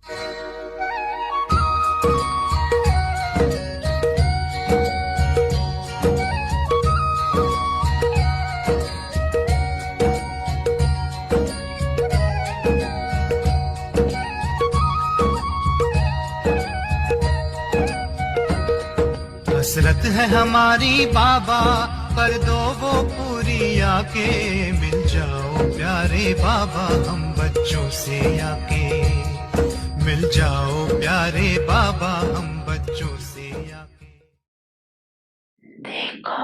हसरत है हमारी बाबा, कर दो वो पूरी आके। मिल जाओ प्यारे बाबा हम बच्चों से आके। मिल जाओ प्यारे बाबा हम बच्चों से आके। देखो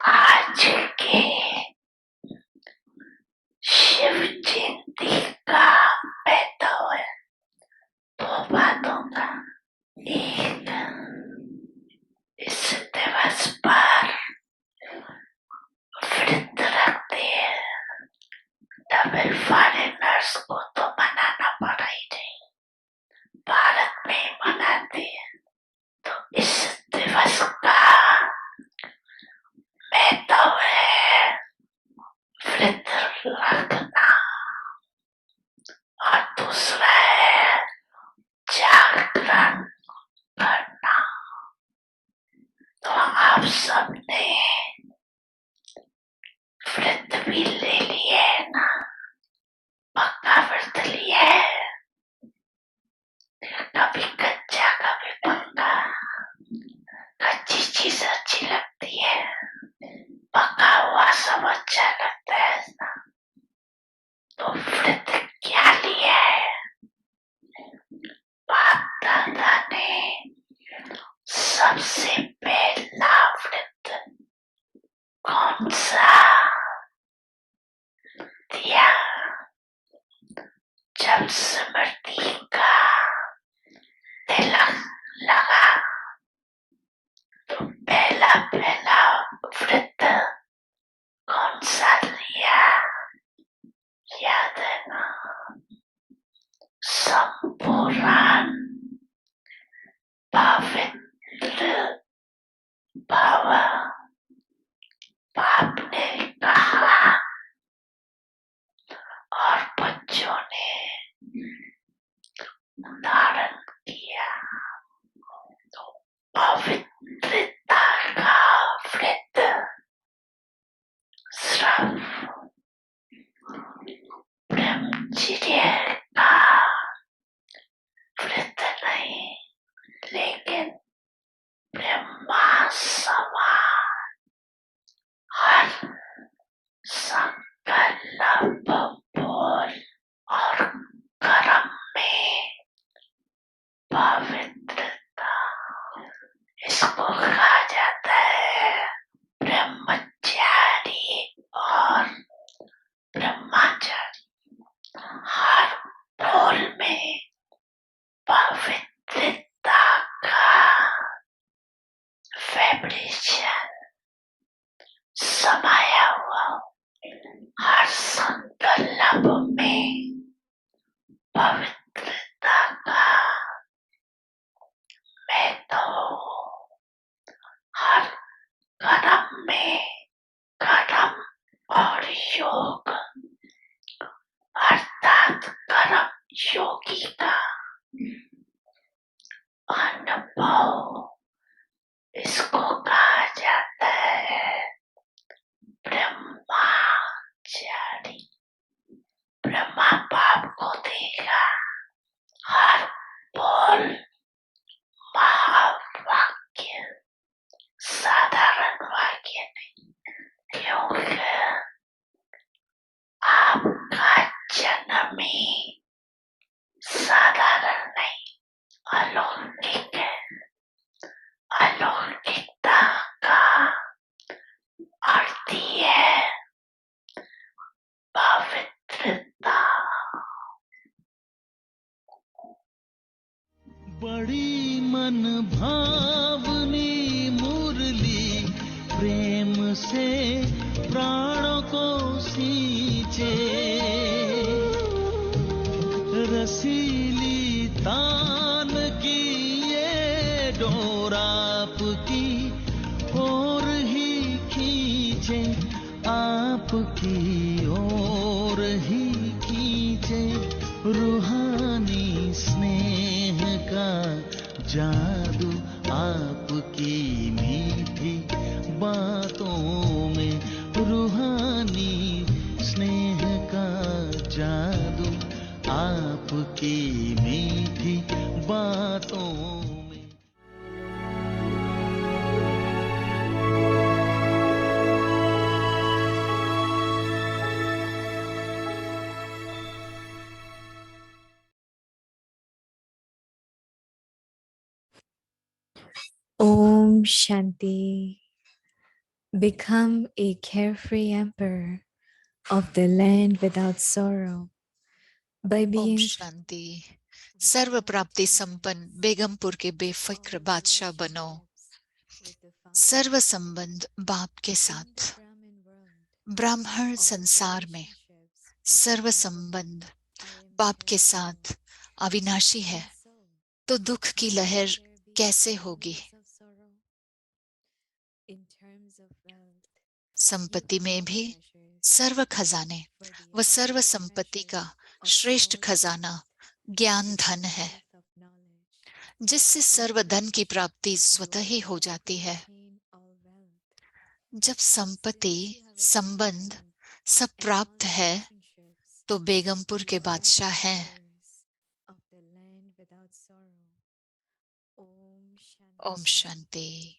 आज के शिव जयंती का महत्व है दो बातों का। एक, इस दिवस पर व्रत रखते हैं, डबल फॉरेनर्स को तो मनाना पड़ा ही नहीं, भारत में मनाते हैं। तो इस दिवस का महत्व है व्रत रखना, और दूसरा है जागरण करना। तो आप सबने व्रत भी ले लिए है ना, पक्का व्रत लिया है, कभी कच्चा कभी पक्का। कच्ची चीज अच्छी लगती है, पका हुआ सब अच्छा लगता है ना। तो व्रत क्या लिया है? बाप दादा ने सबसे पहला व्रत कौन सा दिया? जब स्मृति का तिलक लगा तो पहला व्रत कौन सा लिया? याद है ना? संपूर्ण पवित्र भव। बाप ने कहा और बच्चों ने धारण किया। तो पवित्रता का व्रत सिर्फ ब्रह्मचर्य का व्रत नहीं, लेकिन ब्रह्मा समान हर संकल्प बोल और कर्म में पवित्रता। इसको कहा जाता है ब्रह्मचारी और ब्रह्मचारी। हर बोल में पवित्रता का वाइब्रेशन समाया हुआ। हर संकल्प में पवित्रता का महत्व। हर कर्म में कर्म और योग, अर्थात कर्म योगी का अनुभव। इसको कहा जाता है ब्रह्मचारी। ब्रह्मा बाप को देगा हर बोल महावाक्य, साधारण वाक्य नहीं, क्योंकि आपका जन्म ही साधारण नहीं, अलौकिक है। अलौकिकता का अर्थ है पवित्रता। बड़ी मन भावनी मुरली प्रेम से प्राणों को सींचे। रसीली तान की ये डोर आपकी ओर ही खींचे, आपकी ओर ही खींचे। रूहानी जादू आपकी मीठी बातों में। Om Shanti. Become a carefree emperor of the land without sorrow by Om being शांति। सर्व प्राप्ति संपन्न बेगमपुर के बेफिक्र बादशाह बनो। सर्व संबंध बाप के साथ ब्राह्मण संसार में सर्व संबंध बाप के साथ अविनाशी है, तो दुख की लहर कैसे होगी। संपत्ति में भी सर्व खजाने व सर्व संपत्ति का श्रेष्ठ खजाना ज्ञान धन है, जिससे सर्व धन की प्राप्ति स्वतः ही हो जाती है। जब संपत्ति संबंध सब प्राप्त है, तो बेगमपुर के बादशाह हैं। ओम शांति।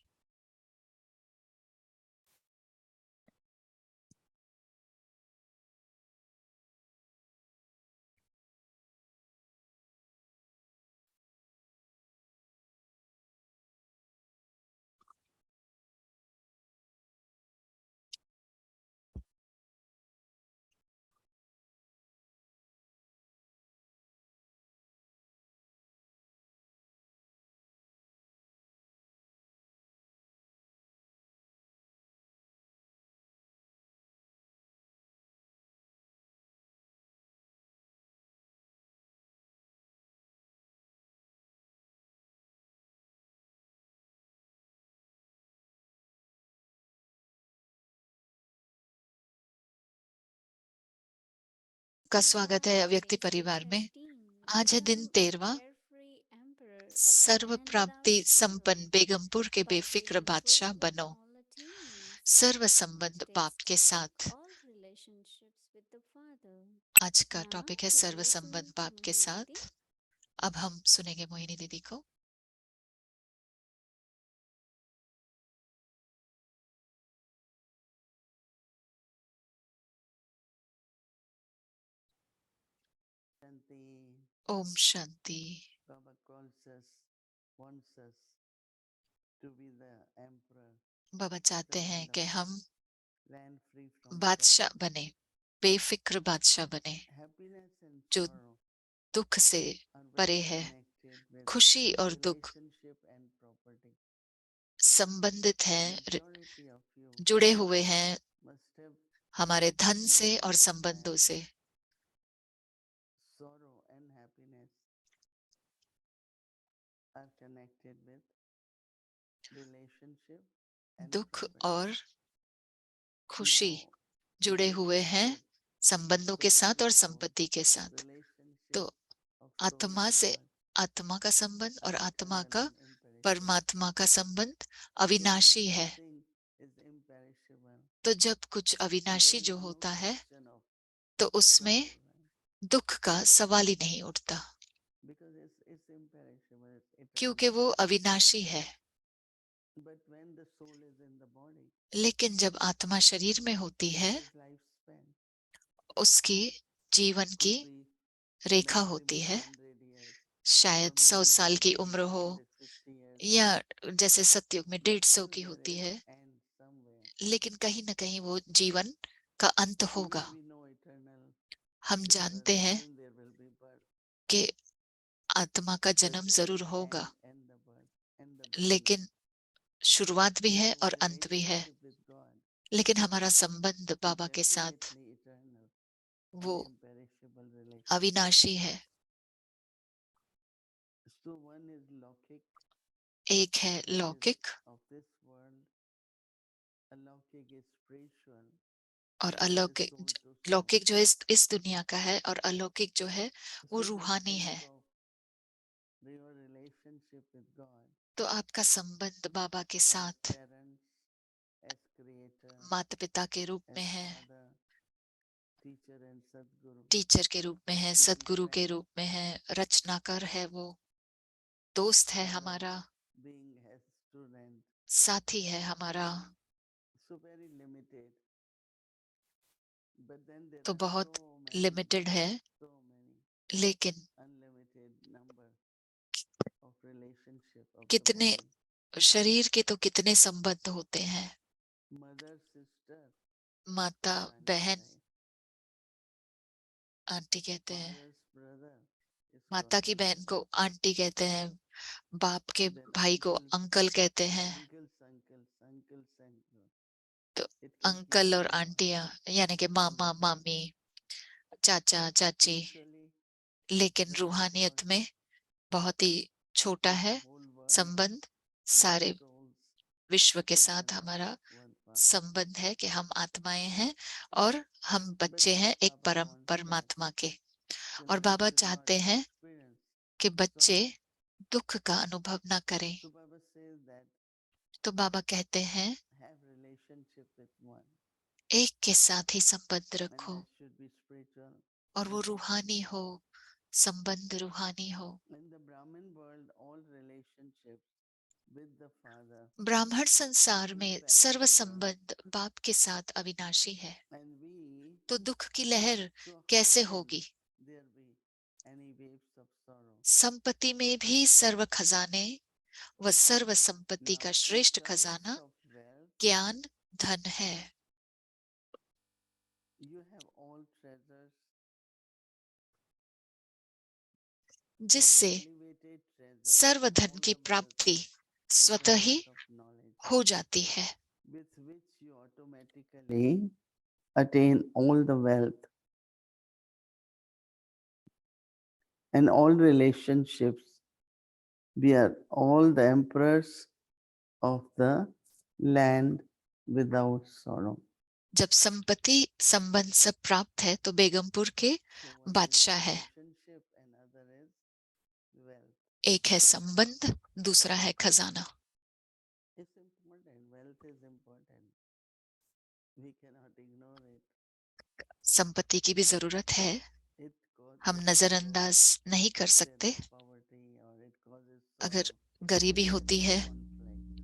का स्वागत है अव्यक्ति परिवार में। आज है दिन 13वां। सर्व प्राप्ति संपन्न बेगमपुर के बेफिक्र बादशाह बनो। सर्व संबंध बाप के साथ। आज का टॉपिक है सर्व संबंध बाप के साथ। अब हम सुनेंगे मोहिनी दीदी को। ओम शांति। बाबा चाहते हैं कि हम बादशाह बने, बेफिक्र बादशाह बने, जो दुख से परे है। खुशी और दुख संबंधित हैं, जुड़े हुए हैं हमारे धन से और संबंधों से। दुख और खुशी जुड़े हुए हैं संबंधों के साथ और संपत्ति के साथ। तो आत्मा से आत्मा का संबंध और आत्मा का परमात्मा का संबंध अविनाशी है। तो जब कुछ अविनाशी जो होता है, तो उसमें दुख का सवाल ही नहीं उठता, क्योंकि वो अविनाशी है। लेकिन जब आत्मा शरीर में होती है, उसकी जीवन की रेखा होती है। शायद 100 साल की उम्र हो, या जैसे सतयुग में 150 की होती है, लेकिन कहीं ना कहीं वो जीवन का अंत होगा। हम जानते हैं कि आत्मा का जन्म जरूर होगा, लेकिन शुरुआत भी है और अंत भी है। लेकिन हमारा संबंध बाबा के साथ वो अविनाशी है। एक है लौकिक और अलौकिक। लौकिक जो इस दुनिया का है, और अलौकिक जो है वो रूहानी है। तो आपका संबंध बाबा के साथ माता पिता के रूप में है, टीचर के रूप में है, सदगुरु के रूप में है, रचनाकार है, वो दोस्त है हमारा, साथी है हमारा। तो बहुत लिमिटेड है, लेकिन कितने शरीर के तो कितने संबंध होते हैं। माता बहन, आंटी कहते हैं, माता की बहन को आंटी कहते हैं, बाप के भाई को अंकल कहते हैं। तो अंकल और आंटियां यानी कि मामा मामी, चाचा चाची, लेकिन रूहानियत में बहुत ही छोटा है संबंध। सारे विश्व के साथ हमारा संबंध है कि हम आत्माएं हैं और हम बच्चे हैं एक परमात्मा के। और बाबा चाहते हैं कि बच्चे दुख का अनुभव ना करें। तो बाबा कहते हैं एक के साथ ही संबंध रखो, और वो रूहानी हो, संबंध रूहानी हो। ब्राह्मण संसार में सर्व संबंध बाप के साथ अविनाशी है। तो दुख की लहर कैसे होगी? संपत्ति में भी सर्व खजाने व सर्व संपत्ति का श्रेष्ठ खजाना ज्ञान धन है। जिससे सर्व धन की प्राप्ति स्वतः ही हो जाती है। Attain all the wealth and all relationships. We are all the emperors of the land without sorrow. जब संपत्ति संबंध सब प्राप्त है तो बेगमपुर के बादशाह है। एक है संबंध, दूसरा है खजाना। संपत्ति की भी जरूरत है, हम नजरअंदाज नहीं कर सकते। अगर गरीबी होती है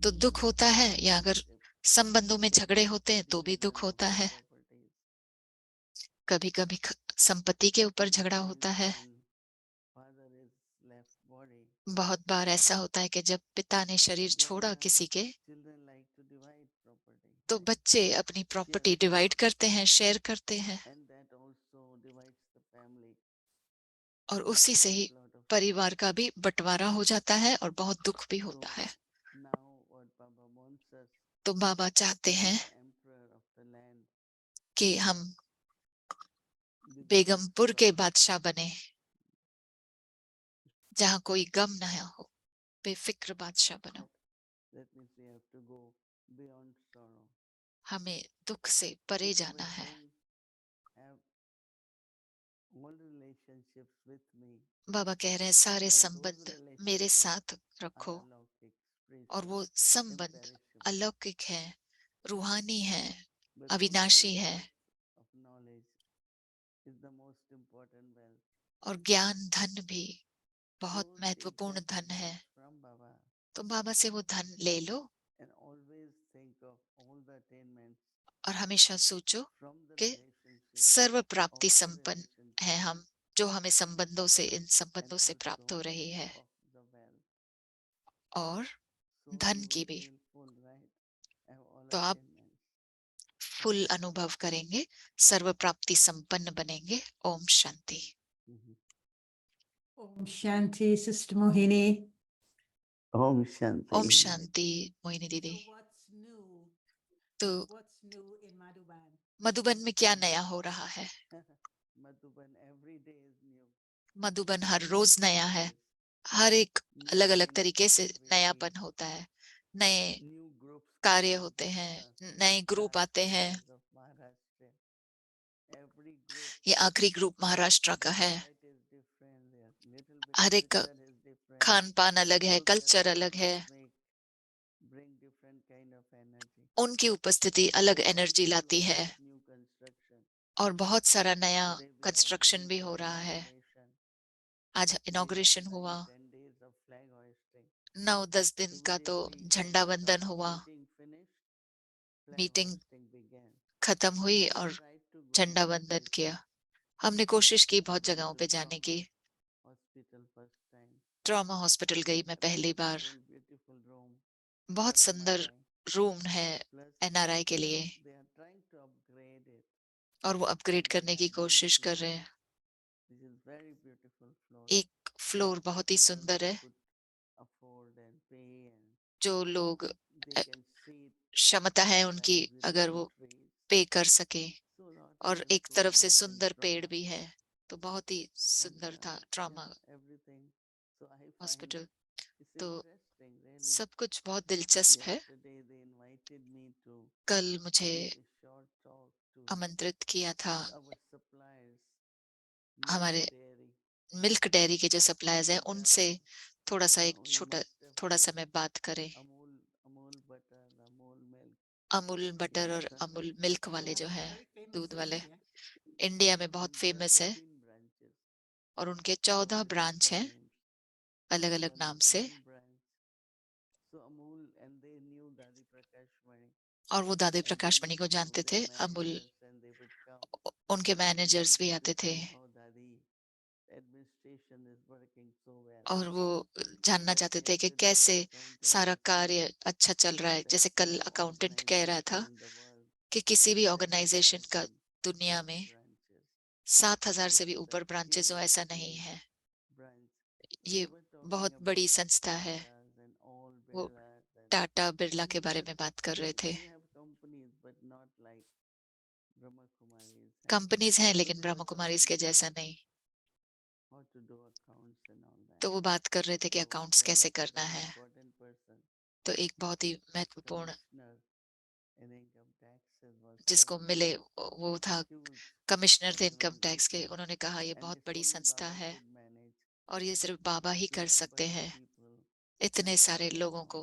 तो दुख होता है, या अगर संबंधों में झगड़े होते हैं तो भी दुख होता है। कभी कभी संपत्ति के ऊपर झगड़ा होता है। बहुत बार ऐसा होता है कि जब पिता ने शरीर छोड़ा किसी के, तो बच्चे अपनी प्रॉपर्टी डिवाइड करते हैं, शेयर करते हैं, और उसी से ही परिवार का भी बंटवारा हो जाता है और बहुत दुख भी होता है। तो बाबा चाहते हैं कि हम बेगमपुर के बादशाह बने, जहां कोई गम ना हो, बेफिक्र बादशाह बनो। हमें दुख से परे जाना है। बाबा कह रहे हैं सारे संबंध मेरे साथ रखो, और वो संबंध अलौकिक है, रूहानी है, अविनाशी है, और ज्ञान धन भी बहुत महत्वपूर्ण धन है। तो बाबा से वो धन ले लो, और हमेशा सोचो कि सर्व प्राप्ति संपन्न है हम, जो हमें संबंधों से, इन संबंधों से प्राप्त हो रही है, और धन की भी। तो आप फुल अनुभव करेंगे, सर्व प्राप्ति संपन्न बनेंगे। Om Shanti. Om Shanti, Sister Mohini. Om Shanti. Om Shanti Mohini दीदी। तो मधुबन में क्या नया हो रहा है? मधुबन हर रोज नया है, हर एक अलग अलग तरीके से नयापन होता है। नए कार्य होते हैं, नए ग्रुप आते हैं। ये आखिरी ग्रुप महाराष्ट्र का है। हर एक खान पान अलग है, कल्चर अलग है, उनकी उपस्थिति अलग एनर्जी लाती है। और बहुत सारा नया कंस्ट्रक्शन भी हो रहा है। आज इनॉग्रेशन हुआ, 9-10 दिन का तो झंडा वंदन हुआ, मीटिंग खत्म हुई और झंडा वंदन किया। हमने कोशिश की बहुत जगहों पे जाने की। ट्रॉमा हॉस्पिटल गई मैं पहली बार। बहुत सुंदर रूम है एनआरआई के लिए, और वो अपग्रेड करने की कोशिश कर रहे हैं। एक फ्लोर बहुत ही सुंदर है, जो लोग क्षमता है उनकी, अगर वो पे कर सके, और एक तरफ से सुंदर पेड़ भी है, तो बहुत ही सुंदर था ट्रॉमा हॉस्पिटल। तो सब कुछ बहुत दिलचस्प है। कल मुझे आमंत्रित किया था हमारे मिल्क डेयरी के जो सप्लायर्स हैं उनसे थोड़ा सा मैं बात करें। अमूल बटर और अमूल मिल्क वाले जो है, दूध वाले, इंडिया में बहुत फेमस है, और उनके 14 ब्रांच हैं अलग अलग नाम से। और वो दादी प्रकाश मणि को जानते थे। अमूल, उनके मैनेजर्स भी आते थे, और वो जानना चाहते थे कि कैसे सारा कार्य अच्छा चल रहा है। जैसे कल अकाउंटेंट कह रहा था कि किसी भी ऑर्गेनाइजेशन का दुनिया में 7,000 से भी ऊपर ब्रांचेस हो, ऐसा नहीं है। ये बहुत बड़ी संस्था है। वो टाटा बिरला के बारे में बात कर रहे थे। कंपनीज हैं लेकिन ब्रह्मा कुमारीज के जैसा नहीं। तो वो बात कर रहे थे कि अकाउंट्स कैसे करना है। तो एक बहुत ही महत्वपूर्ण जिसको मिले वो था कमिश्नर थे इनकम टैक्स के। उन्होंने कहा ये बहुत बड़ी संस्था है और ये सिर्फ बाबा ही कर सकते हैं, इतने सारे लोगों को,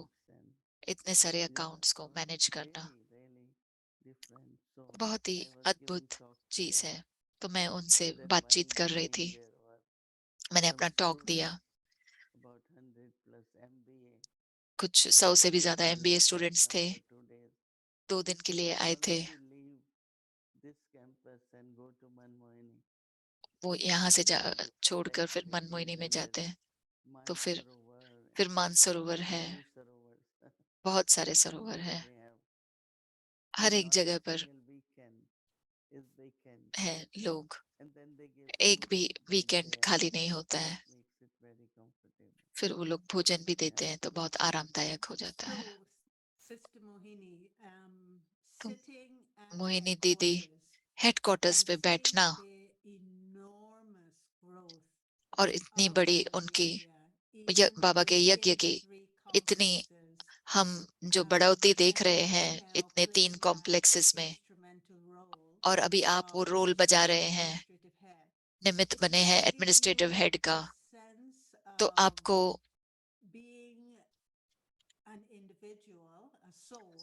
इतने सारे अकाउंट्स को मैनेज करना। बहुत ही अद्भुत चीज है। तो मैं उनसे बातचीत कर रही थी, मैंने अपना टॉक दिया। कुछ 100 से भी ज्यादा एमबीए स्टूडेंट्स थे, 2 दिन के लिए आए थे। वो यहाँ से छोड़कर फिर मनमोहिनी में जाते हैं। तो फिर मानसरोवर है, बहुत सारे सरोवर है, हर एक जगह पर है लोग। एक भी वीकेंड खाली नहीं होता है। फिर वो लोग भोजन भी देते हैं, तो बहुत आरामदायक हो जाता है। So, Sister Mohini, तो sitting at मोहिनी दीदी, headquarters हेडक्वार्टर्स and पे seeing बैठना, the enormous growth और इतनी of बड़ी Baba's उनकी yagya, even बाबा के यज्ञ within की 3 इतनी, complexes, हम जो बढ़ोतरी देख and रहे you हैं now इतने 3 playing that कॉम्प्लेक्सेस में, instrumental role और अभी आप of वो the रोल chief बजा रहे हैं, administrative head. निमित्त Does बने हैं that give administrative you head का। a sense तो of आपको being an individual, a soul,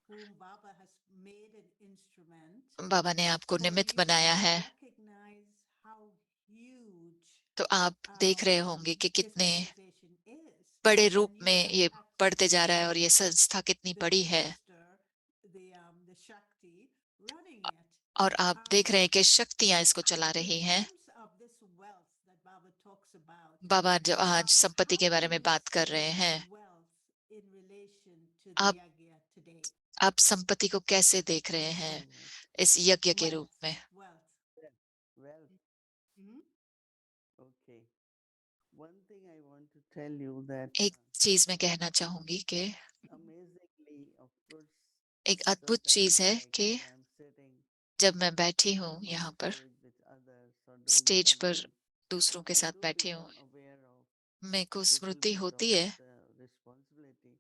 whom Baba has made an instrument बाबा ने आपको for निमित्त you बनाया to है, recognize how huge तो आप देख रहे होंगे कि this कितने organization is. बड़े रूप And you में have ये बढ़ते जा रहा है, और actually ये संस्था कितनी the बड़ी है। minister, the Shakti running it. और आप देख रहे हैं कि शक्तियां इसको चला In रही हैं। terms of this wealth that Baba talks about, बाबा जो आज संपत्ति how के बारे do में you बात कर see रहे this हैं, wealth in relation to the आप yagya today? आप संपत्ति को कैसे देख रहे हैं इस यज्ञ के रूप में? Wealth. Mhm. Okay. One thing I want to tell you that एक चीज मैं कहना चाहूंगी कि amazingly, of course, एक the अद्भुत चीज times है like कि when I'm sitting जब मैं बैठी हूँ on यहाँ पर stage with others or doing stage पर something, दूसरों के I साथ do बैठी हूँ, become aware of मेरे को little स्मृति bit होती of है the responsibility.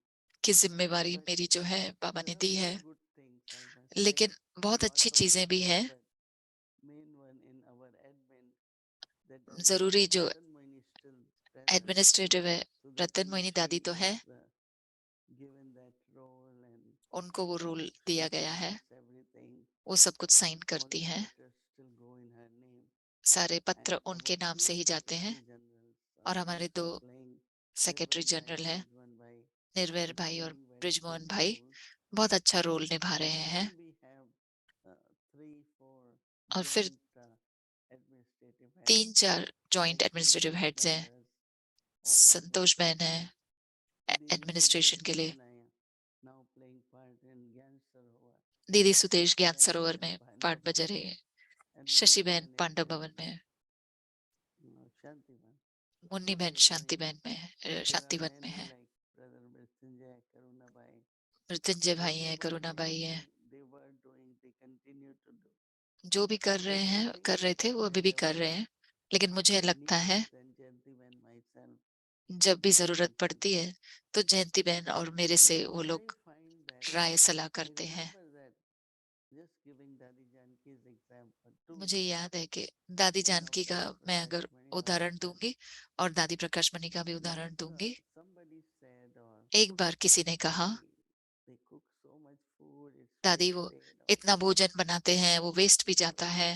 कि जिम्मेवारी But मेरी जो है बाबा there ने are दी है। very good things, I must say. लेकिन बहुत Lots अच्छी of चीजें good भी things, हैं। but main one in our admin, that Director जरूरी जो Ratan Moini is still present. Administrative है, So that Ratan means Mohini she दादी तो है, is given that role and उनको वो रोल दिया गया है, signs everything. वो सब कुछ साइन All करती the हैं। letters still सारे पत्र उनके नाम से ही जाते हैं। और हमारे 2 सेक्रेटरी जनरल हैं, निर्वैर भाई और ब्रिजमोहन भाई, बहुत अच्छा रोल निभा रहे हैं। और फिर 3-4 जॉइंट एडमिनिस्ट्रेटिव हेड्स हैं। संतोष बहन है एडमिनिस्ट्रेशन के लिए, दीदी सुदेश ज्ञान सरोवर में पाठ बजा रही है, शशि बहन पांडव भवन में है, मुन्नी बहन शांति बहन में है, शांतिवन में है, मृत्युंजय भाई हैं, करुणा भाई हैं। जो भी कर रहे हैं, कर रहे थे, वो अभी भी कर रहे हैं। लेकिन मुझे लगता है जब भी जरूरत पड़ती है तो जयंती बहन और मेरे से वो लोग राय सलाह करते हैं। मुझे याद है कि दादी जानकी का मैं अगर उदाहरण दूंगी और दादी प्रकाश मणि का भी उदाहरण दूंगी। एक बार किसी ने कहा, दादी वो इतना भोजन बनाते हैं, वो वेस्ट भी जाता है।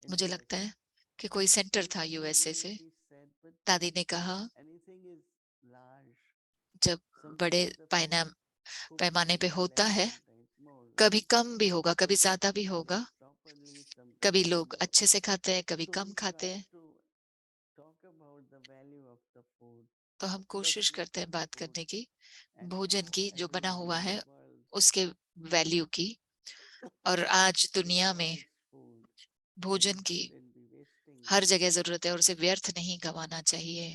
मुझे लगता है कि कोई सेंटर था यूएसए से। दादी ने कहा, जब बड़े पैमाने पे होता है, कभी कम भी होगा, कभी ज्यादा भी होगा, कभी लोग अच्छे से खाते हैं, कभी कम खाते हैं। तो हम कोशिश करते हैं बात करने की, भोजन की, जो बना हुआ है उसके वैल्यू की। और आज दुनिया में भोजन की हर जगह जरूरत है और उसे व्यर्थ नहीं गंवाना चाहिए।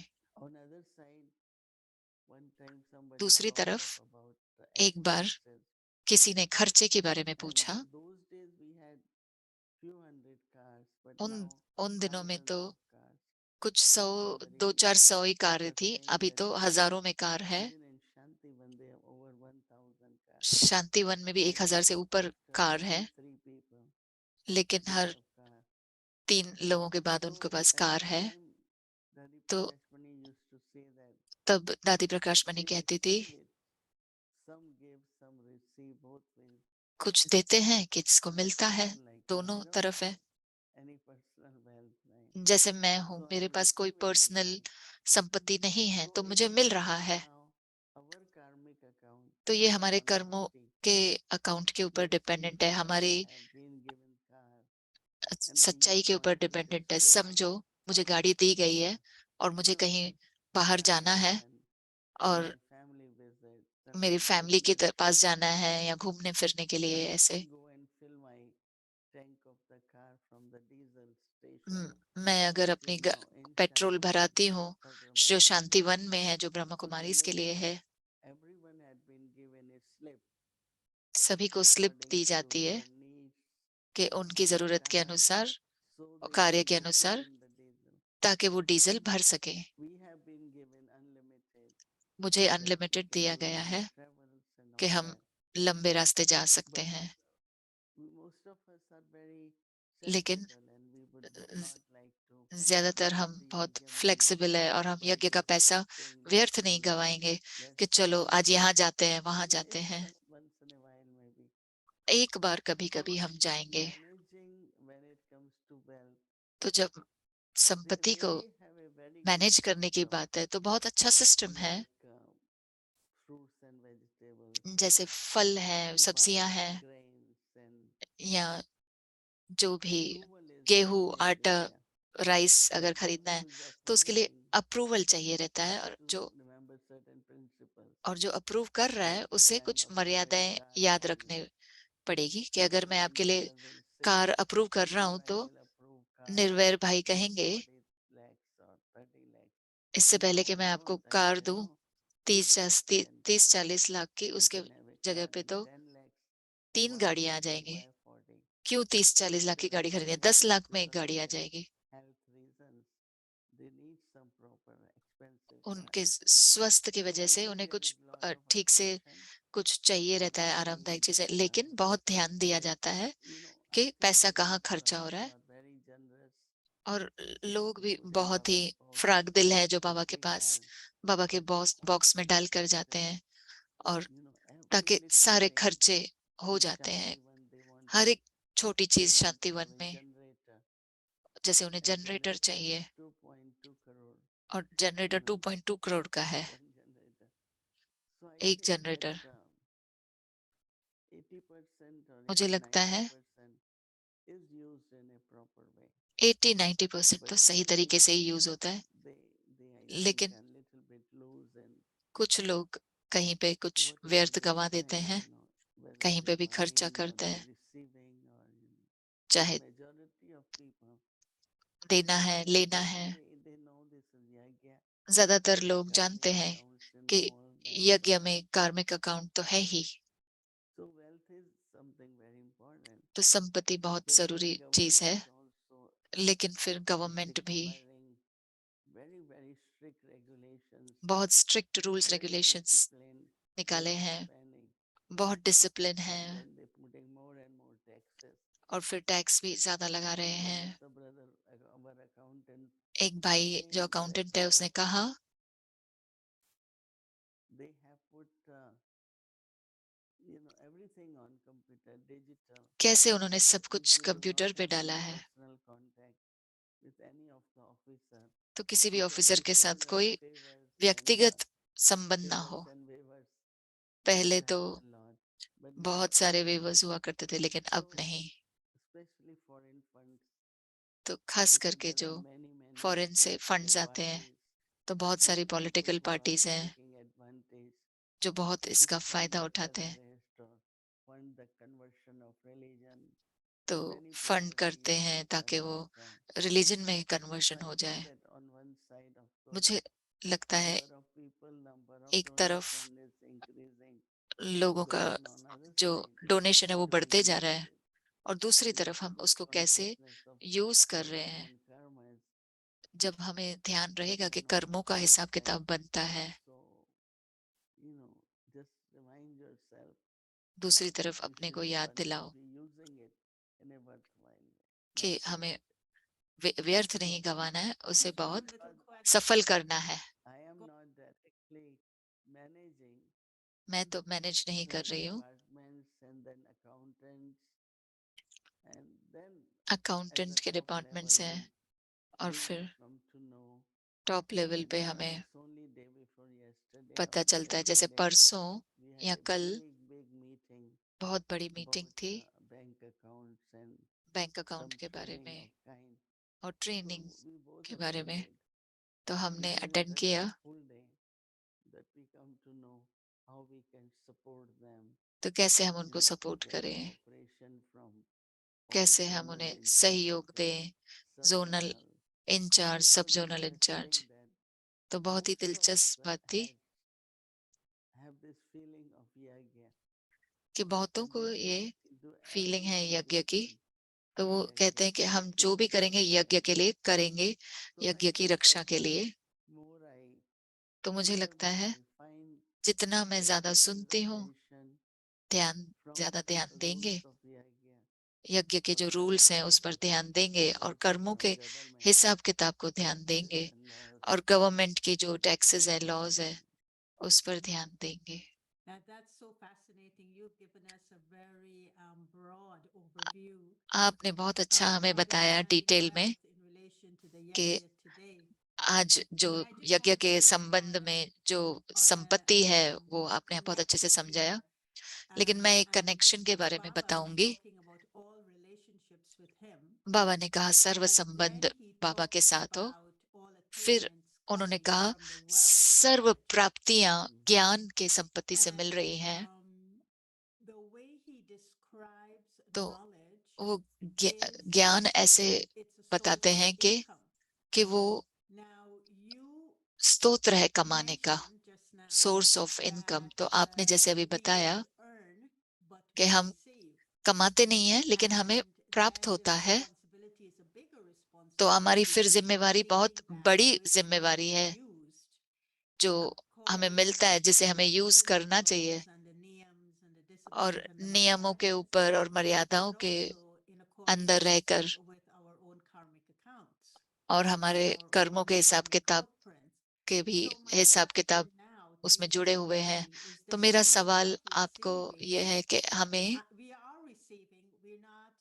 दूसरी तरफ एक बार किसी ने खर्चे के बारे में पूछा। उन उन दिनों में तो कुछ 100, 200-400 ही कारें थी, अभी तो हजारों में कार है। शांतिवन में भी 1000 से ऊपर कार है, लेकिन हर 3 लोगों के बाद उनके पास कार है। तो तब दादी प्रकाश मणि कहती थी, कुछ देते हैं, किसको मिलता है, दोनों तरफ है। जैसे मैं हूं, मेरे पास कोई पर्सनल संपत्ति नहीं है, तो मुझे मिल रहा है। तो ये हमारे कर्मों के अकाउंट के ऊपर डिपेंडेंट है, हमारी सच्चाई के ऊपर डिपेंडेंट है। समझो मुझे गाड़ी दी गई है और मुझे कहीं बाहर जाना है और मेरी फैमिली के पास जाना है या घूमने फिरने के लिए, ऐसे मैं अगर अपनी पेट्रोल भराती हूँ, जो शांतिवन में है, जो ब्रह्मा कुमारी इसके लिए है, सभी को स्लिप दी जाती है कि उनकी जरूरत के अनुसार, कार्य के अनुसार, ताकि वो डीजल भर सके। मुझे अनलिमिटेड दिया गया है कि हम लंबे रास्ते जा सकते हैं। लेकिन ज्यादातर हम बहुत फ्लेक्सिबल है और हम यज्ञ का पैसा व्यर्थ नहीं गवाएंगे कि चलो आज यहाँ जाते हैं, वहां जाते हैं। एक बार कभी कभी हम जाएंगे। तो जब संपत्ति को मैनेज करने की बात है तो बहुत अच्छा सिस्टम है। जैसे फल है, सब्जियां हैं, या जो भी गेहूं, आटा, राइस अगर खरीदना है तो उसके लिए अप्रूवल चाहिए रहता है। और जो अप्रूव कर रहा है उसे कुछ मर्यादाएं याद रखने पड़ेगी कि अगर मैं आपके लिए कार अप्रूव कर रहा हूं तो निर्वैर भाई कहेंगे, इससे पहले कि मैं आपको कार दूं 30-40 लाख की, उसके जगह पे तो 3 गाड़ियां आ जाएंगी। क्यों 30-40 लाख की गाड़ी खरीदनी, 10 लाख में एक गाड़ी आ जाएगी। उनके स्वास्थ्य की वजह से उन्हें कुछ ठीक से कुछ चाहिए रहता है, आरामदायक चीजें, लेकिन बहुत ध्यान दिया जाता है कि पैसा कहाँ खर्चा हो रहा है। और लोग भी बहुत ही फ्राक दिल है जो बाबा के पास, बाबा के बॉक्स में डाल कर जाते हैं, और ताकि सारे खर्चे हो जाते हैं। हर एक छोटी चीज they want Shanti to one have a में, generator, जैसे उन्हें and जनरेटर generator चाहिए is 2.2 crore, और जनरेटर 2.2 करोड़ का है, one generator. So I एक think that जनरेटर। 80% or मुझे 80 लगता है 90% is used in a proper way. 80-90% But तो in सही तरीके between, से ही यूज होता है, they I think लेकिन are little bit loose, and कुछ लोग कहीं पे कुछ whatever व्यर्थ they गवा देते spend, हैं, whether कहीं पे they're भी खर्चा buying or करते they're हैं, receiving, or चाहे majority of people, देना है लेना है। they know this is yagya, ज्यादातर there is लोग जानते karmic हैं accounts कि involved, and यज्ञ में कार्मिक अकाउंट तो है ही, so wealth is something very important. तो संपत्ति बहुत But then जरूरी चीज government है, is also लेकिन फिर गवर्नमेंट भी requiring very strict regulations, बहुत strict rules very regulations disciplined way निकाले of हैं, spending, बहुत डिसिप्लिन है, and then they putting more and more taxes. और फिर टैक्स भी ज्यादा लगा रहे One हैं। of the brother, our accountant, एक was भाई जो saying that अकाउंटेंट है उसने कहा they have put everything on computer, digital, कैसे उन्होंने so सब कुछ people do not कंप्यूटर पे have डाला any है, personal contact with any of the officer, तो किसी भी because ऑफिसर के before साथ कोई favors and व्यक्तिगत संबंध ना हो। waivers used पहले to तो happen a lot, but now बहुत सारे वेवर्स हुआ करते थे, लेकिन so अब नहीं। especially foreign funds, तो खास because करके there जो are many फॉरेन से political फंड्स आते हैं, parties, तो बहुत सारी people political who are parties हैं taking advantage जो बहुत to इसका fund फायदा the उठाते हैं, terrorist or fund the conversion of religion. तो Many फंड करते properties हैं which are ताकि वो not. रिलीजन में So कन्वर्शन I हो think जाए। that on one side, of course, मुझे लगता है number of people, number of एक तरफ donation is increasing, लोगों का but then on other जो side, डोनेशन है वो do we बढ़ते जा use रहा है, it और दूसरी with तरफ हम full उसको कैसे consciousness of यूज कर our रहे हैं, own karmas? जब हमें ध्यान But रहेगा कि on कर्मों का outside हिसाब side, किताब बनता है, so just remind yourself दूसरी तरफ that this अपने is को याद one should दिलाओ be using it in a worthwhile way, कि not waste. हमें व्यर्थ नहीं गंवाना है, उसे Just one बहुत little सफल question. करना है। I am not directly managing मैं तो मैनेज नहीं कर the रही हूँ, departments and then accountants, and then at the accountant के top level डिपार्टमेंट्स हैं, और we फिर come to know, top level and पे हमें it's only day before yesterday or पता चलता है। जैसे yesterday परसों we had या a कल big meeting बहुत बड़ी मीटिंग about थी bank accounts and bank account some के बारे training में of kind. और So ट्रेनिंग we both के बारे में, attended. तो It हमने was not अटेंड a किया। full day, that we come to know how we can support them, तो कैसे हम उनको to सपोर्ट get करें, cooperation from all कैसे हम zonal उन्हें in सहयोग charges and दें, जोनल sub-zonal. इंचार्ज, It सब was zonal incharge. interesting that तो बहुत ही most of दिलचस्प the बात थी heads have this feeling of yagya, कि बहुतों and को they ये say do फीलिंग है everything यज्ञ we की, can तो for वो कहते yagya, हैं कि हम to जो भी करेंगे protect यज्ञ के yagya. लिए करेंगे, So I यज्ञ की think रक्षा that के लिए। more तो मुझे लगता है I find जितना मैं that ज्यादा giving सुनती हूँ, attention from ज्यादा ध्यान देंगे, rules of yagya यज्ञ के or जो रूल्स हैं उस finances पर of ध्यान देंगे, और कर्मों के government हिसाब किताब को ध्यान taxes देंगे, and laws, और गवर्नमेंट की जो टैक्सेस है, लॉज है, and उस पर ध्यान देंगे। That's so fascinating. You've given us a very broad overview आपने बहुत अच्छा of हमें बताया understanding डिटेल में wealth in relation to the कि yajna today. आज जो May I just यज्ञ ask के you संबंध on में जो a संपत्ति है वो आपने बहुत अच्छे से connection समझाया, here? लेकिन मैं एक And कनेक्शन के since बारे में Baba was बताऊंगी। talking about all relationships with him, बाबा ने कहा सर्व but संबंध then he बाबा के talked साथ हो, about all फिर attainments उन्होंने coming कहा from the wealth of serve knowledge. प्राप्तियां ज्ञान के संपत्ति से मिल And रही हैं। the way he describes तो knowledge वो is ज्ञान ऐसे it's a बताते source of हैं income. कि वो Now you स्तोत्र है कमाने का, mentioned just now source of income. तो that आपने जैसे अभी we बताया don't earn but कि we हम receive, कमाते नहीं हैं, लेकिन हमें and प्राप्त then the होता है। responsibility is a bigger तो हमारी responsibility फिर of जिम्मेवारी बहुत ensuring that बड़ी everything जिम्मेवारी is है used जो हमें according मिलता है, जिसे to हमें the यूज करना चाहिए, principles and the niyams and the और disciplines and the नियमों के maryadas, ऊपर और मर्यादाओं and के also in अंदर accordance रहकर, with our own karmic accounts और and हमारे our कर्मों own के हिसाब karmic किताब footprints. के भी So my हिसाब किताब question now to उसमें you, जुड़े हुए हैं। Babaji, is तो that मेरा we are सवाल not आपको receiving, यह है कि हमें we are receiving, we're not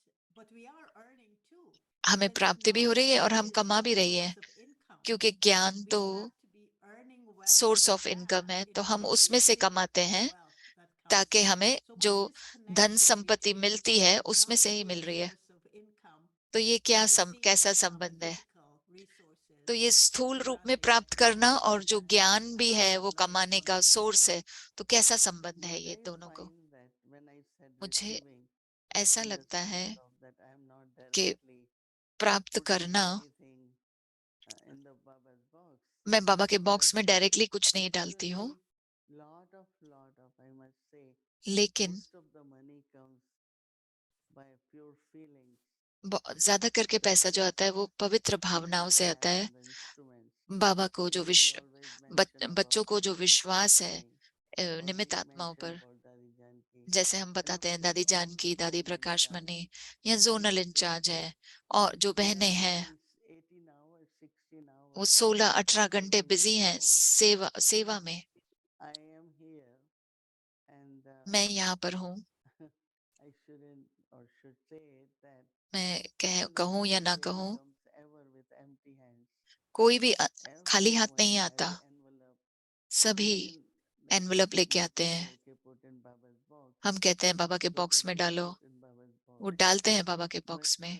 हमें प्राप्ति भी हो रही है और हम कमा भी रही है, क्योंकि ज्ञान तो सोर्स ऑफ इनकम है, तो हम उसमें से कमाते हैं ताकि हमें जो धन संपत्ति मिलती है उसमें से ही मिल रही है। तो ये कैसा संबंध है? तो ये स्थूल रूप में प्राप्त करना और जो ज्ञान भी है वो कमाने का सोर्स है, तो कैसा संबंध है ये दोनों को? मुझे ऐसा लगता है कि प्राप्त करना, मैं बाबा के बॉक्स में डायरेक्टली कुछ नहीं डालती हूँ, लेकिन ज्यादा करके पैसा जो आता है वो पवित्र भावनाओं से आता है। बाबा को जो बच्चों को जो विश्वास है निमित्त आत्माओं पर, जैसे हम बताते हैं दादी जानकी, दादी प्रकाश मणि या जोनल इंचार्ज है, और जो बहनें हैं वो 16-18 घंटे बिजी हैं सेवा में। मैं यहाँ पर हूँ, मैं कहूँ या ना कहूँ, कोई भी खाली हाथ नहीं आता, सभी एनवलप लेके आते हैं। हम कहते हैं बाबा के बॉक्स में डालो, वो डालते हैं बाबा के बॉक्स में।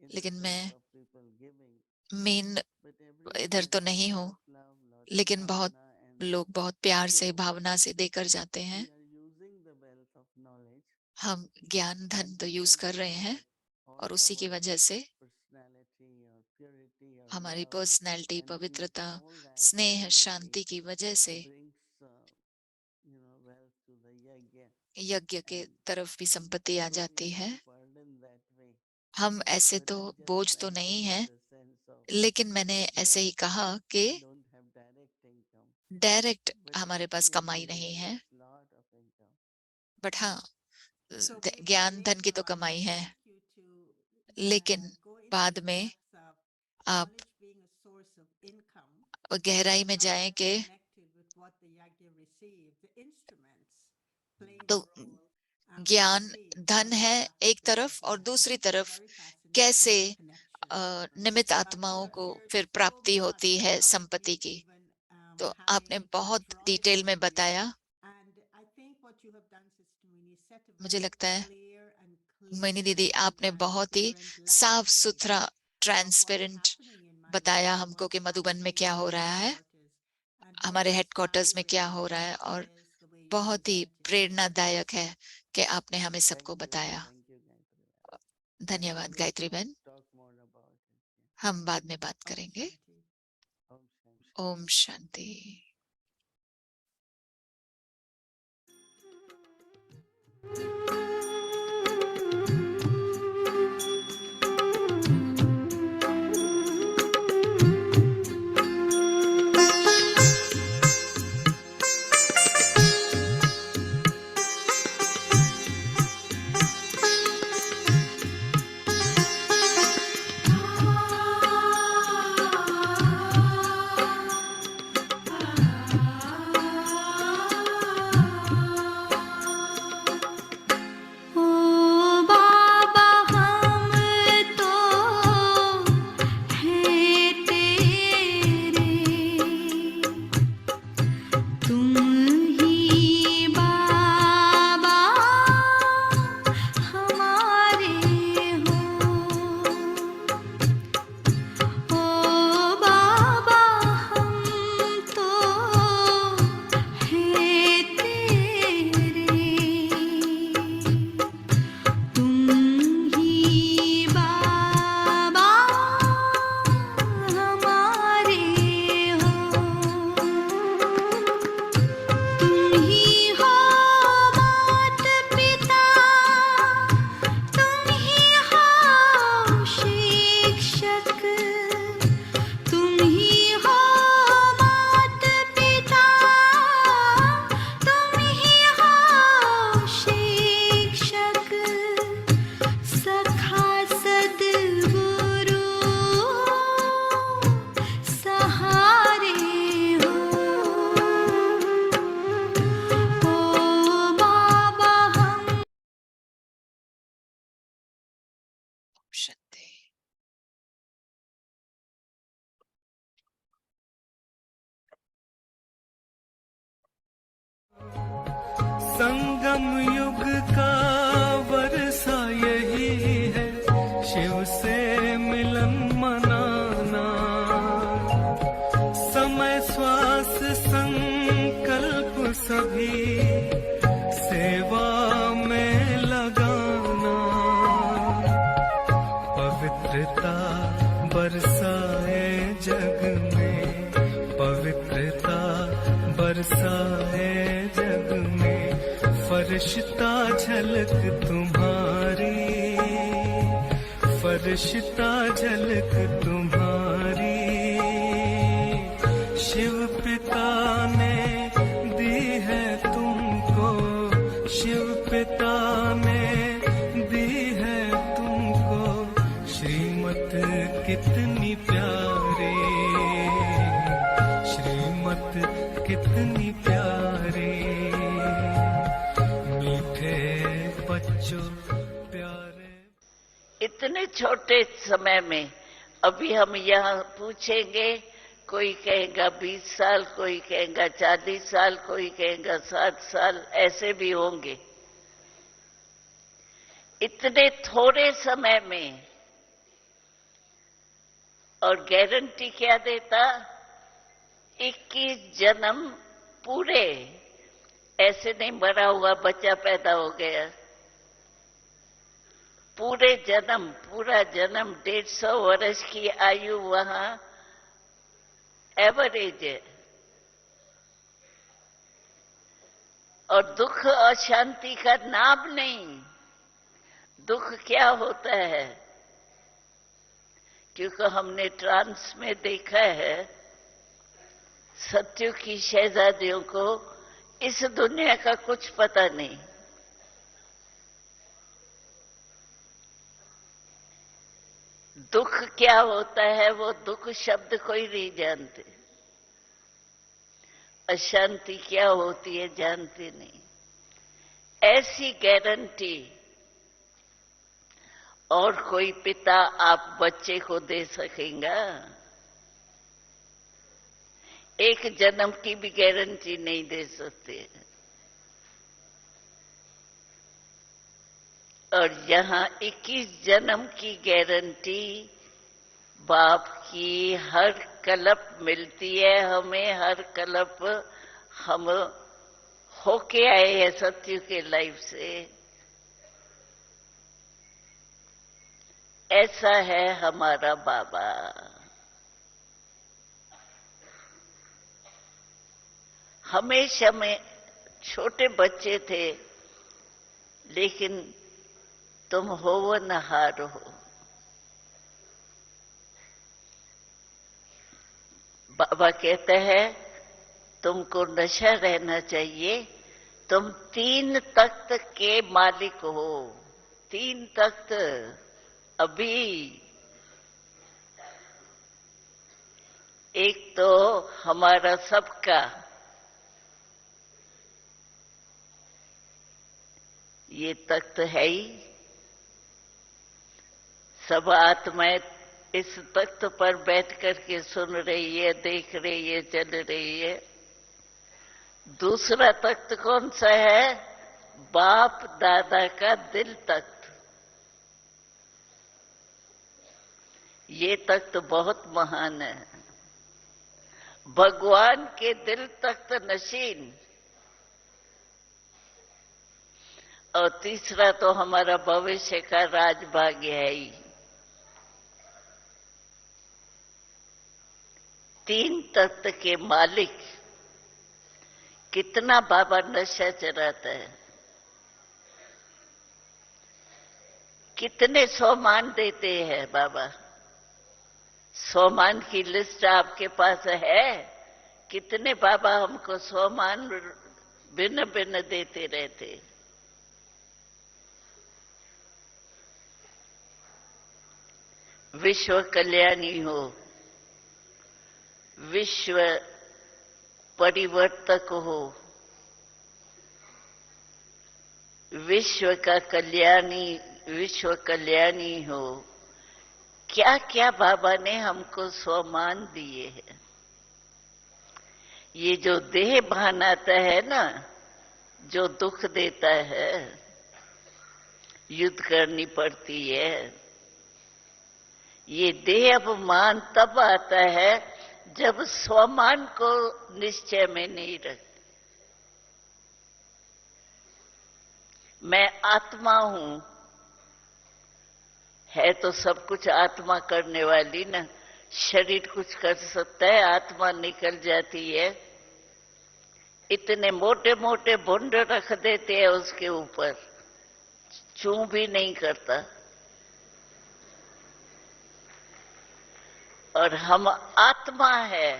लेकिन मैं मेन इधर तो नहीं हूँ, लेकिन बहुत लोग बहुत प्यार से, भावना से देकर जाते हैं। हम ज्ञान धन तो यूज कर रहे हैं, और उसी की वजह से हमारी पर्सनैलिटी, पवित्रता, स्नेह, शांति की वजह से यज्ञ के तरफ भी संपत्ति आ जाती है। हम ऐसे तो बोझ तो नहीं है, लेकिन मैंने ऐसे ही कहा कि डायरेक्ट हमारे पास कमाई नहीं है, बट हाँ ज्ञान धन की तो कमाई है। लेकिन बाद में आप गहराई में जाएं कि तो ज्ञान धन है एक तरफ, और दूसरी तरफ कैसे निमित्त आत्माओं को फिर प्राप्ति होती है संपत्ति की। तो आपने बहुत डिटेल में बताया। मुझे लगता है मोहिनी दीदी, आपने बहुत ही साफ सुथरा, ट्रांसपेरेंट बताया हमको कि मधुबन में क्या हो रहा है, हमारे हेडक्वार्टर्स में क्या हो रहा है, और बहुत ही प्रेरणादायक है कि आपने हमें सबको बताया। धन्यवाद गायत्री बहन, हम बाद में बात करेंगे। ओम शांति। शांति। संगम युग का वर्षा यही है, शिव से मिलन मनाना। समय श्वास संकल्प सभी सेवा में लगाना। पवित्रता बरसाए जग में, पवित्रता बरसाए जग में। फरिश्ता झलक तुम्हारी, फरिश्ता झलक तुम्हारी। शिव पिता ने दी है तुमको, शिव पिता ने दी है तुमको श्रीमत कितनी प्यारी, श्रीमत कितनी प्यारी। मीठे बच्चों प्यारे। इतने छोटे समय में अभी हम यहाँ पूछेंगे, कोई कहेगा 20 साल, कोई कहेगा 40 साल, कोई कहेगा 60 साल, ऐसे भी होंगे। इतने थोड़े समय में, और गारंटी क्या देता? 21 जन्म पूरे। ऐसे नहीं मरा हुआ बच्चा पैदा हो गया, पूरे जन्म, पूरा जन्म। 150 वर्ष की आयु वहां एवरेज है। और दुख और शांति का नाम नहीं। दुख क्या होता है? क्योंकि हमने ट्रांस में देखा है, सत्युग की शहजादियों को इस दुनिया का कुछ पता नहीं। दुख क्या होता है वो दुख शब्द कोई नहीं जानते। अशांति क्या होती है जानते नहीं। ऐसी गारंटी और कोई पिता आप बच्चे को दे सकेगा? एक जन्म की भी गारंटी नहीं दे सकते। और यहाँ 21 जन्म की गारंटी बाप की हर कल्प मिलती है हमें। हर कल्प हम होके आए हैं सत्युग के लाइफ से। ऐसा है हमारा बाबा। हमेशा में छोटे बच्चे थे, लेकिन तुम हो वो नहार हो। बाबा कहते हैं तुमको नशा रहना चाहिए। तुम 3 तख्त के मालिक हो। 3 तख्त अभी। एक तो हमारा सबका, ये तख्त है ही। सब आत्माएं इस तख्त पर बैठ करके सुन रही है, देख रही है, चल रही है। दूसरा तख्त कौन सा है? बाप दादा का दिल तख्त। ये तख्त बहुत महान है। भगवान के दिल तख्त नशीन। और तीसरा तो हमारा भविष्य का राजभाग्य है ही। 3 तख्त के मालिक। कितना बाबा नशा चढ़ाता है। कितने सोमान देते हैं बाबा। सोमान की लिस्ट आपके पास है? कितने बाबा हमको सोमान भिन्न भिन्न देते रहते। विश्व कल्याणी हो, विश्व परिवर्तक हो, विश्व का कल्याणी, विश्व कल्याणी हो, क्या क्या बाबा ने हमको स्वमान दिए हैं। ये जो देह भान आता है ना, जो दुख देता है, युद्ध करनी पड़ती है, ये देह अभिमान तब आता है जब स्वमान को निश्चय में नहीं रखते। मैं आत्मा हूं, है तो सब कुछ आत्मा करने वाली ना। शरीर कुछ कर सकता है, आत्मा निकल जाती है। इतने मोटे मोटे भुंड रख देते हैं उसके ऊपर, चू भी नहीं करता। और हम आत्मा है।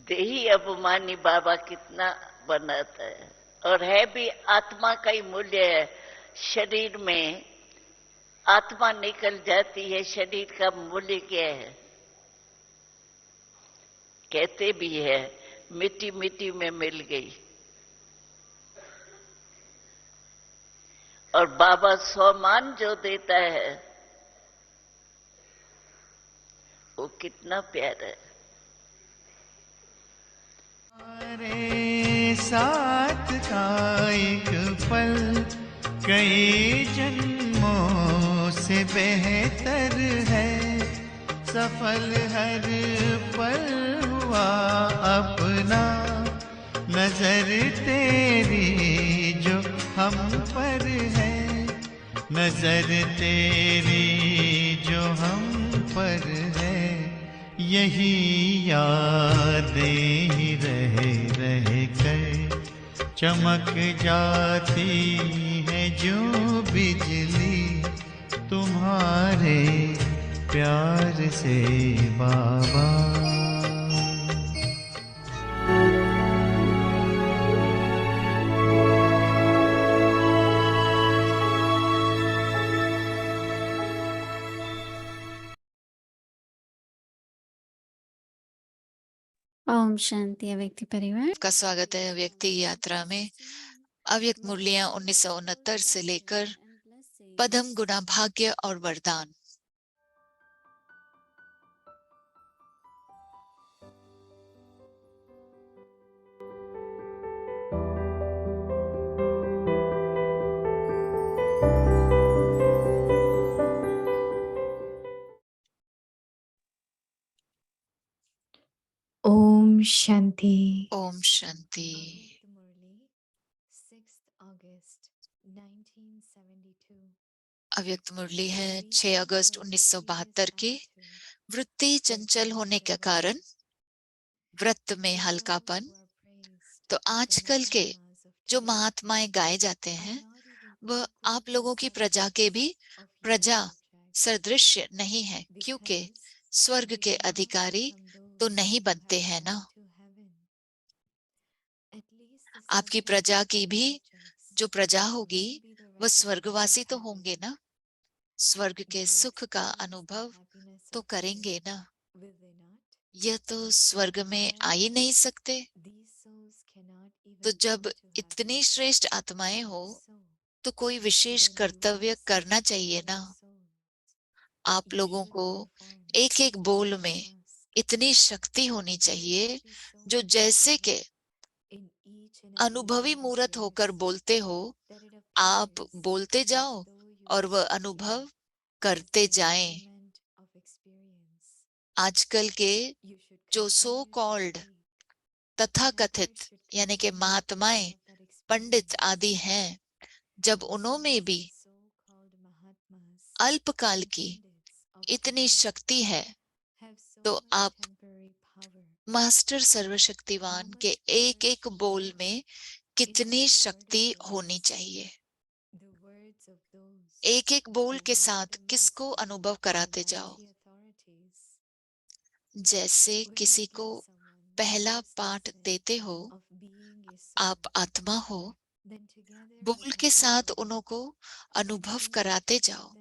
देही अभिमानी बाबा कितना बनाता है, और है भी आत्मा का ही मूल्य है। शरीर में आत्मा निकल जाती है, शरीर का मूल्य क्या है? कहते भी है मिट्टी मिट्टी में मिल गई। और बाबा स्वमान जो देता है वो कितना प्यारा है। हमारे साथ का एक पल कई जन्मों से बेहतर है। सफल हर पल हुआ अपना, नजर तेरी जो हम पर है, नजर तेरी जो हम पर है। यही यादें ही रह रह कर चमक जाती है जो बिजली तुम्हारे प्यार से बाबा। ओम शांति अव्यक्ति परिवार। आपका स्वागत है अव्यक्ति यात्रा में। अव्यक्त मुरलियां 1969 से लेकर पदम गुना भाग्य और वरदान। ओम शांति। ओम शांति। अव्यक्त मुरली है 6 अगस्त 1972 की। वृत्ति चंचल होने के कारण व्रत में हल्कापन। तो आजकल के जो महात्माएं गाए जाते हैं वह आप लोगों की प्रजा के भी प्रजा सदृश नहीं है, क्योंकि स्वर्ग के अधिकारी तो नहीं बनते हैं ना। आपकी प्रजा की भी जो प्रजा होगी वह स्वर्गवासी तो होंगे ना, स्वर्ग के सुख का अनुभव तो करेंगे ना। यह तो स्वर्ग में आ ही नहीं सकते। तो जब इतनी श्रेष्ठ आत्माएं हो तो कोई विशेष कर्तव्य करना चाहिए ना। आप लोगों को एक एक बोल में इतनी शक्ति होनी चाहिए जो जैसे के अनुभवी मूर्त होकर बोलते हो, आप बोलते जाओ और वह अनुभव करते जाएं। आजकल के जो सो कॉल्ड तथाकथित यानी कि महात्माएं, पंडित आदि हैं, जब उन्होंने भी अल्पकाल की इतनी शक्ति है, तो आप मास्टर सर्वशक्तिवान के एक एक बोल में कितनी शक्ति होनी चाहिए। एक एक बोल के साथ किसको अनुभव कराते जाओ। जैसे किसी को पहला पाठ देते हो, आप आत्मा हो, बोल के साथ उनको अनुभव कराते जाओ।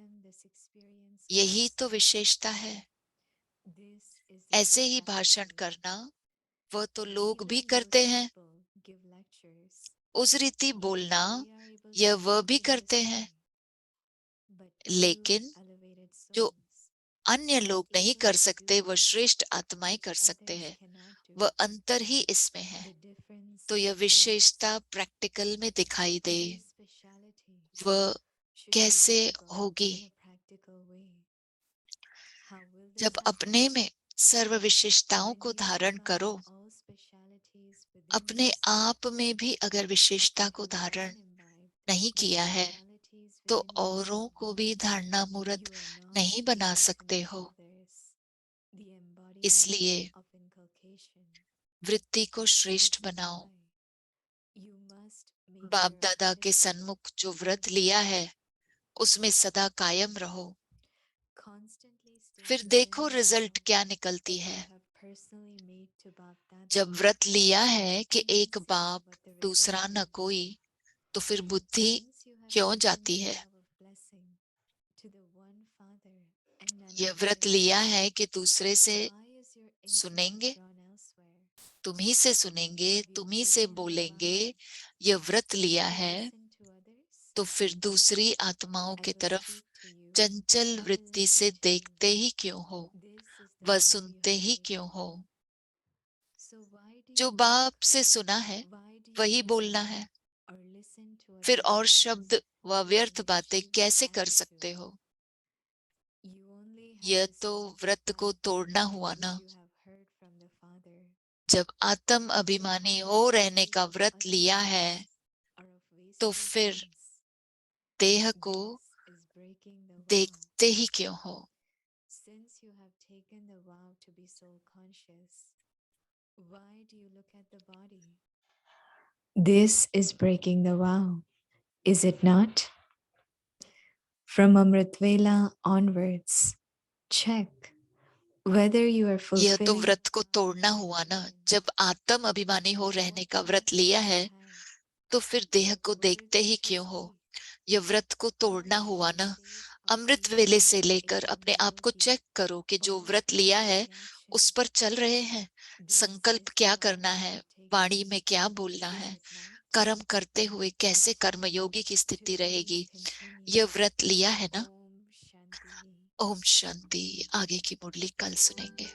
यही तो विशेषता है। ऐसे ही भाषण करना वह तो लोग भी करते हैं, उस रीति बोलना यह वह भी करते हैं, लेकिन जो अन्य लोग नहीं कर सकते वह श्रेष्ठ आत्माएं कर सकते हैं, वह अंतर ही इसमें है। तो यह विशेषता प्रैक्टिकल में दिखाई दे, वह कैसे होगी? जब अपने में सर्व विशेषताओं को धारण करो, अपने आप में भी अगर विशेषता को धारण नहीं किया है तो औरों को भी धारणा मूर्त नहीं बना सकते हो। इसलिए वृत्ति को श्रेष्ठ बनाओ। बाप दादा के सन्मुख जो व्रत लिया है उसमें सदा कायम रहो, फिर देखो रिजल्ट क्या निकलती है। जब व्रत लिया है कि एक बाप दूसरा न कोई, तो फिर बुद्धि क्यों जाती है? यह व्रत लिया है कि दूसरे से सुनेंगे, तुम ही से सुनेंगे, तुम ही से बोलेंगे, यह व्रत लिया है, तो फिर दूसरी आत्माओं की तरफ चंचल वृत्ति से देखते ही क्यों हो, वह सुनते ही क्यों हो? जो बाप से सुना है वही बोलना है, फिर और शब्द व व्यर्थ बातें कैसे कर सकते हो? यह तो व्रत को तोड़ना हुआ ना। जब आत्म अभिमानी हो रहने का व्रत लिया है तो फिर देह को देखते ही क्यों हो? This is breaking the vow, is it not? From Amritvela onwards, check whether you are यह तो fulfilling. व्रत को तोड़ना हुआ ना। जब आत्म अभिमानी हो रहने का व्रत लिया है तो फिर देह को देखते ही क्यों हो? यह व्रत को तोड़ना हुआ ना। अमृत वेले से लेकर अपने आप को चेक करो कि जो व्रत लिया है उस पर चल रहे हैं। संकल्प क्या करना है, वाणी में क्या बोलना है, कर्म करते हुए कैसे कर्मयोगी की स्थिति रहेगी, यह व्रत लिया है ना। ओम शांति। आगे की मुरली कल सुनेंगे।